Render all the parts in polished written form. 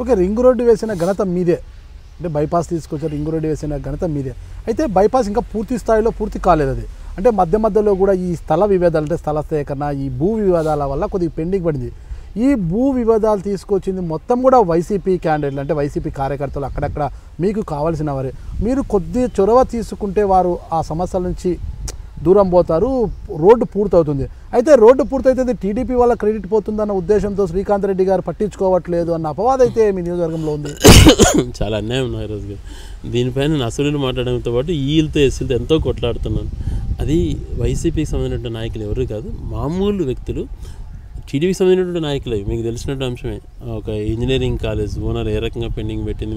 Okay, ring road వేసిన ఘనత మీదే, అంటే బైపాస్ తీసుకొచ్చి రింగ్ రోడ్డు వేసిన ఘనత మీదే. అయితే బైపాస్ ఇంకా పూర్తి స్థాయిలో పూర్తి కాలేదు అది. అంటే మధ్యలో కూడా ఈ స్థల వివాదాలు, అంటే స్థల సేకరణ, ఈ భూ వివాదాల వల్ల కొద్దిగా పెండింగ్ పడింది. ఈ భూ వివాదాలు తీసుకొచ్చింది మొత్తం కూడా వైసీపీ క్యాండిడేట్లు, అంటే వైసీపీ కార్యకర్తలు అక్కడక్కడ మీకు కావాల్సిన వారే. మీరు కొద్ది చొరవ తీసుకుంటే వారు ఆ సమస్యల నుంచి దూరం పోతారు, రోడ్డు పూర్తవుతుంది. అయితే రోడ్డు పూర్తయితే టీడీపీ వల్ల క్రెడిట్ పోతుందన్న ఉద్దేశంతో శ్రీకాంత్ రెడ్డి గారు పట్టించుకోవట్లేదు అన్న అపవాదం అయితే మీ నియోజకవర్గంలో ఉంది. చాలా అన్యాయం ఉన్నాయి ఈరోజు. దీనిపైన నేను అసలు మాట్లాడడంతో పాటు ఈలతో ఎస్సీలతో ఎంతో కొట్లాడుతున్నాను. అది వైసీపీకి సంబంధించిన నాయకులు ఎవరు కాదు, మామూలు వ్యక్తులు, టీడీపీకి సంబంధించినటువంటి నాయకులు. మీకు తెలిసినట్టు అంశమే, ఒక ఇంజనీరింగ్ కాలేజ్ ఓనర్ ఏ రకంగా పెండింగ్ పెట్టింది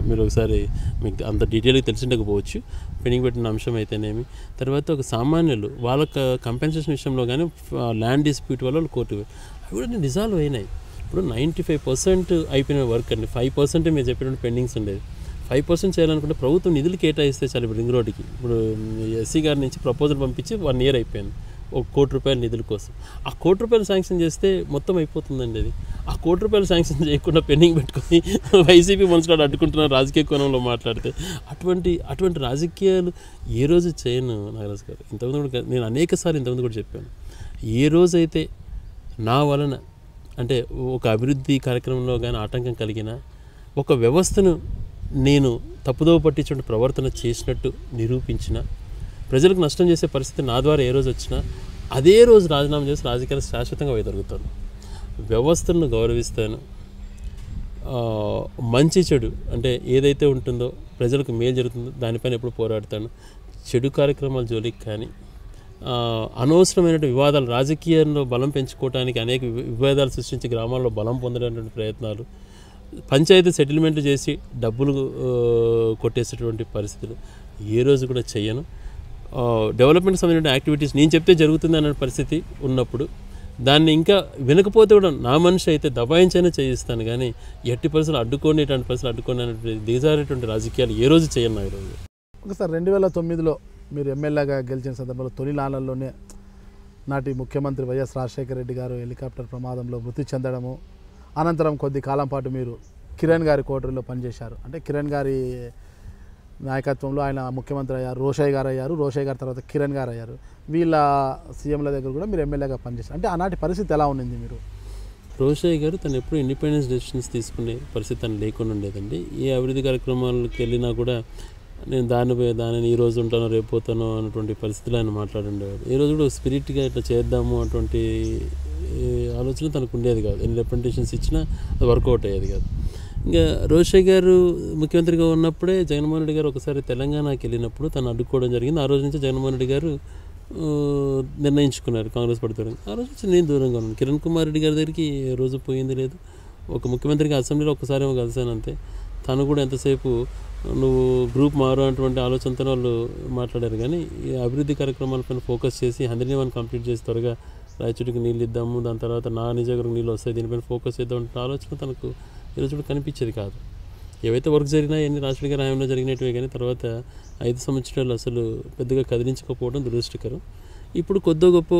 మీరు ఒకసారి మీకు అంత డీటెయిల్గా తెలిసిండకపోవచ్చు. పెండింగ్ పెట్టిన అంశం అయితేనేమి, తర్వాత ఒక సామాన్యులు వాళ్ళకి కంపెన్సేషన్ విషయంలో కానీ ల్యాండ్ డిస్ప్యూట్ వల్ల కోర్టు అవి కూడా డిజాల్వ్ అయినాయి. ఇప్పుడు 95% అయిపోయిన వర్క్ అండి, 5% మీరు చెప్పినట్టు పెండింగ్స్ ఉండేది. 5% చేయాలనుకుంటే ప్రభుత్వం నిధులు కేటాయిస్తే చాలు. ఇప్పుడు రింగ్ రోడ్డుకి ఇప్పుడు ఎస్సీ గారి నుంచి ప్రపోజల్ పంపించి 1 year అయిపోయింది ఒక ₹1 కోటి నిధుల కోసం. ఆ ₹1 కోటి శాంక్షన్ చేస్తే మొత్తం అయిపోతుందండి అది. ఆ ₹1 కోటి శాంక్షన్ చేయకుండా పెండింగ్ పెట్టుకొని వైసీపీ మనసులో అడ్డుకుంటున్నారు రాజకీయ కోణంలో మాట్లాడితే. అటువంటి రాజకీయాలు ఏ రోజు చేయను నాగరాజు గారు. ఇంతకుముందు కూడా నేను అనేకసార్లు ఇంతకుముందు కూడా చెప్పాను, ఏ రోజైతే నా వలన అంటే ఒక అభివృద్ధి కార్యక్రమంలో కానీ ఆటంకం కలిగినా, ఒక వ్యవస్థను నేను తప్పుదోవ పట్టించిన ప్రవర్తన చేసినట్టు నిరూపించిన, ప్రజలకు నష్టం చేసే పరిస్థితి నా ద్వారా ఏ రోజు వచ్చినా అదే రోజు రాజీనామా చేసి రాజకీయాలు శాశ్వతంగా వైదొలుగుతాను. వ్యవస్థలను గౌరవిస్తాను. మంచి చెడు అంటే ఏదైతే ఉంటుందో ప్రజలకు మేలు జరుగుతుందో దానిపైన ఎప్పుడు పోరాడతాను. చెడు కార్యక్రమాల జోలికి కానీ, అనవసరమైన వివాదాలు, రాజకీయంలో బలం పెంచుకోవడానికి అనేక వివాదాలు సృష్టించి గ్రామాల్లో బలం పొందడానికి ప్రయత్నాలు, పంచాయతీ సెటిల్మెంట్లు చేసి డబ్బులు కొట్టేసేటువంటి పరిస్థితులు ఏ రోజు కూడా చెయ్యను. డెవలప్మెంట్ సంబంధించిన యాక్టివిటీస్ నేను చెప్తే జరుగుతుంది అనే పరిస్థితి ఉన్నప్పుడు దాన్ని ఇంకా వినకపోతే కూడా నా మనిషి అయితే దబాయించైనా చేయిస్తాను, కానీ ఎట్టి పరిస్థితులు అడ్డుకునేటువంటి పరిస్థితులు అడ్డుకునేటువంటి దిగజారేటువంటి రాజకీయాలు ఏ రోజు చేయను. నా ఈరోజు ఒకసారి 2009లో మీరు ఎమ్మెల్యేగా గెలిచిన సందర్భంలో తొలి నాళ్ళల్లోనే నాటి ముఖ్యమంత్రి వైఎస్ రాజశేఖర రెడ్డి గారు హెలికాప్టర్ ప్రమాదంలో మృతి చెందడము, అనంతరం కొద్ది కాలం పాటు మీరు కిరణ్ గారి కోటరీలో పనిచేశారు. అంటే కిరణ్ గారి నాయకత్వంలో ఆయన ముఖ్యమంత్రి అయ్యారు, రోషయ్య గారు అయ్యారు, రోషయ్య గారి తర్వాత కిరణ్ గారు అయ్యారు. వీళ్ళ సీఎంల దగ్గర కూడా మీరు ఎమ్మెల్యేగా పనిచేశారు. అంటే ఆనాటి పరిస్థితి ఎలా ఉండింది? మీరు రోషయ్య గారు తను ఎప్పుడు ఇండిపెండెన్స్ డెసిషన్స్ తీసుకునే పరిస్థితి తను లేకుండా ఉండేదండి. ఏ అభివృద్ధి కార్యక్రమాలకు వెళ్ళినా కూడా నేను దానిని ఈ రోజు ఉంటానో రేపు పోతానో అన్నటువంటి పరిస్థితులు ఆయన మాట్లాడుండేవాడు. ఈ రోజు కూడా స్పిరిట్గా ఇట్లా చేద్దాము అటువంటి ఆలోచన తనకు ఉండేది కాదు. ఎన్ని రిప్రజెంటేషన్స్ ఇచ్చినా అది వర్కౌట్ అయ్యేది కాదు. ఇంకా రోషయ్య గారు ముఖ్యమంత్రిగా ఉన్నప్పుడే జగన్మోహన్ రెడ్డి గారు ఒకసారి తెలంగాణకి వెళ్ళినప్పుడు తను అడ్డుకోవడం జరిగింది. ఆ రోజు నుంచి జగన్మోహన్ రెడ్డి గారు నిర్ణయించుకున్నారు కాంగ్రెస్ పార్టీ. ఆ రోజు నుంచి నేను దూరంగా ఉన్నాను. కిరణ్ కుమార్ రెడ్డి గారి దగ్గరికి రోజు పోయింది లేదు. ఒక ముఖ్యమంత్రికి అసెంబ్లీలో ఒక్కసారి ఏమో కలిసాను అంతే. తను కూడా ఎంతసేపు నువ్వు గ్రూప్ మారు అటువంటి ఆలోచనతో వాళ్ళు మాట్లాడారు. కానీ ఈ అభివృద్ధి కార్యక్రమాలపైన ఫోకస్ చేసి 101 కంప్లీట్ చేసి త్వరగా రాయచోటికి నీళ్ళు ఇద్దాము, దాని తర్వాత నా నిజవర్గం నీళ్ళు వస్తాయి, దీనిపైన ఫోకస్ చేద్దాం అంటే ఆలోచన తనకు ఈరోజు కూడా కనిపించేది కాదు. ఏవైతే వర్క్ జరిగినా ఎన్ని రాష్ట్రీయ గారి హయాంలో జరిగినట్టువే, కానీ తర్వాత 5 సంవత్సరాలు అసలు పెద్దగా కదిలించకపోవడం దురదృష్టకరం. ఇప్పుడు కొద్ది గొప్ప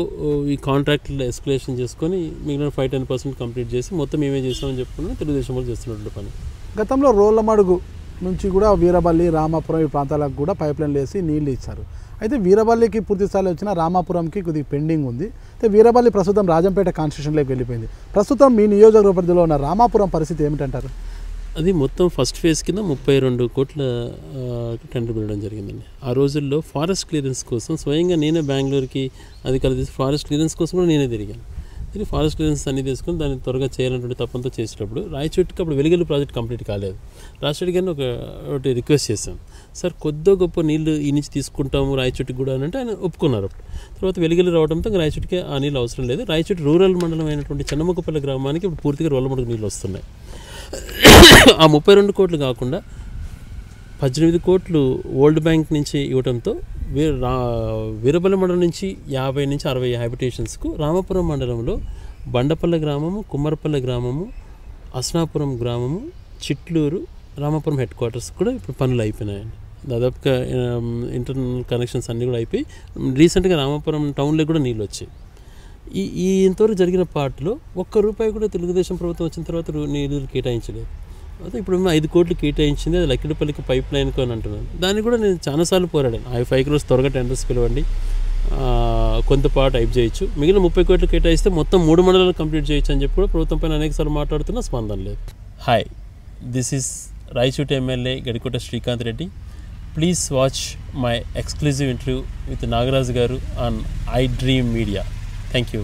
ఈ కాంట్రాక్ట్లో ఎస్కలేషన్ చేసుకొని మిగిలిన 5-10% కంప్లీట్ చేసి మొత్తం ఏమే చేస్తామని చెప్పుకున్నా తెలుగుదేశం వాళ్ళు చేస్తున్నటువంటి పని. గతంలో రోళ్లమడుగు నుంచి కూడా వీరబల్లి, రామాపురం ఈ ప్రాంతాలకు కూడా పైప్ లైన్లు వేసి నీళ్ళు ఇచ్చారు. అయితే వీరబల్లికి పూర్తి స్థాయిలో వచ్చిన, రామాపురంకి కొద్దిగా పెండింగ్ ఉంది. అయితే వీరబల్లి ప్రస్తుతం రాజంపేట కాన్స్టిట్యూషన్లోకి వెళ్ళిపోయింది. ప్రస్తుతం మీ నియోజకవర్గ పరిధిలో ఉన్న రామాపురం పరిస్థితి ఏమిటంటారు? అది మొత్తం ఫస్ట్ ఫేజ్ కింద 32 కోట్ల టెండర్ పెట్టడం జరిగిందండి. ఆ రోజుల్లో ఫారెస్ట్ క్లియరెన్స్ కోసం స్వయంగా నేనే బెంగళూరుకి అధికారులు తీసి ఫారెస్ట్ క్లియరెన్స్ కోసం కూడా నేనే తిరిగాను. తిరిగి ఫారెస్ట్ క్లియరెన్స్ అన్ని తీసుకొని దాన్ని త్వరగా చేయాలన్నటువంటి తప్పంతో చేసేటప్పుడు రాయచోటికి అప్పుడు వెలిగల్లి ప్రాజెక్ట్ కంప్లీట్ కాలేదు. రాజశేఖర్ గారిని ఒకటి రిక్వెస్ట్ చేశాం, సార్ కొద్ది గొప్ప నీళ్లు ఈ నుంచి తీసుకుంటాము రాయచోటికి కూడా అని అంటే ఆయన ఒప్పుకున్నారు. అప్పుడు తర్వాత వెలిగల్లి రావడంతో రాయచోటికి ఆ నీళ్ళు అవసరం లేదు. రాయచోటి రూరల్ మండలం అయినటువంటి చిన్నముక్కపల్లి గ్రామానికి ఇప్పుడు పూర్తిగా రోళ్ళమడుగు నీళ్ళు వస్తున్నాయి. ఆ 32 కోట్లు కాకుండా 18 కోట్లు వరల్డ్ బ్యాంక్ నుంచి ఇవ్వడంతో వీరబల్లి మండలం నుంచి 50 నుంచి 60 హ్యాబిటేషన్స్కు రామాపురం మండలంలో బండపల్లె గ్రామము, కుమ్మరపల్లె గ్రామము, అస్నాపురం గ్రామము, చిట్లూరు, రామాపురం హెడ్ క్వార్టర్స్ కూడా ఇప్పుడు పనులు అయిపోయినాయండి. దాదాపుగా ఇంటర్నల్ కనెక్షన్స్ అన్నీ కూడా అయిపోయి రీసెంట్గా రామాపురం టౌన్లో కూడా నీళ్ళు వచ్చాయి. ఈ ఇంతవరకు జరిగిన పార్ట్లో ₹1 కూడా తెలుగుదేశం ప్రభుత్వం వచ్చిన తర్వాత నీళ్ళు కేటాయించలేదు. అయితే ఇప్పుడు 5 కోట్లు కేటాయించింది, అది లక్కిడిపల్లికి పైప్ లైన్కు అని అంటున్నాను. దాన్ని కూడా నేను చాలాసార్లు పోరాడాను. 5 crores త్వరగా టెండర్స్ పిలవండి, కొంత పార్ట్ అయిప్ చేయొచ్చు, మిగిలిన 30 కోట్లు కేటాయిస్తే మొత్తం 3 మండలాలు కంప్లీట్ చేయొచ్చు అని చెప్పి కూడా ప్రభుత్వం పైన అనేకసార్లు మాట్లాడుతున్నా స్పందన లేదు. Hi, this is Rayachoti MLA Gadikota Srikanth Reddy. Please watch my exclusive interview with Nagaraju గారు on iDream Media. Thank you.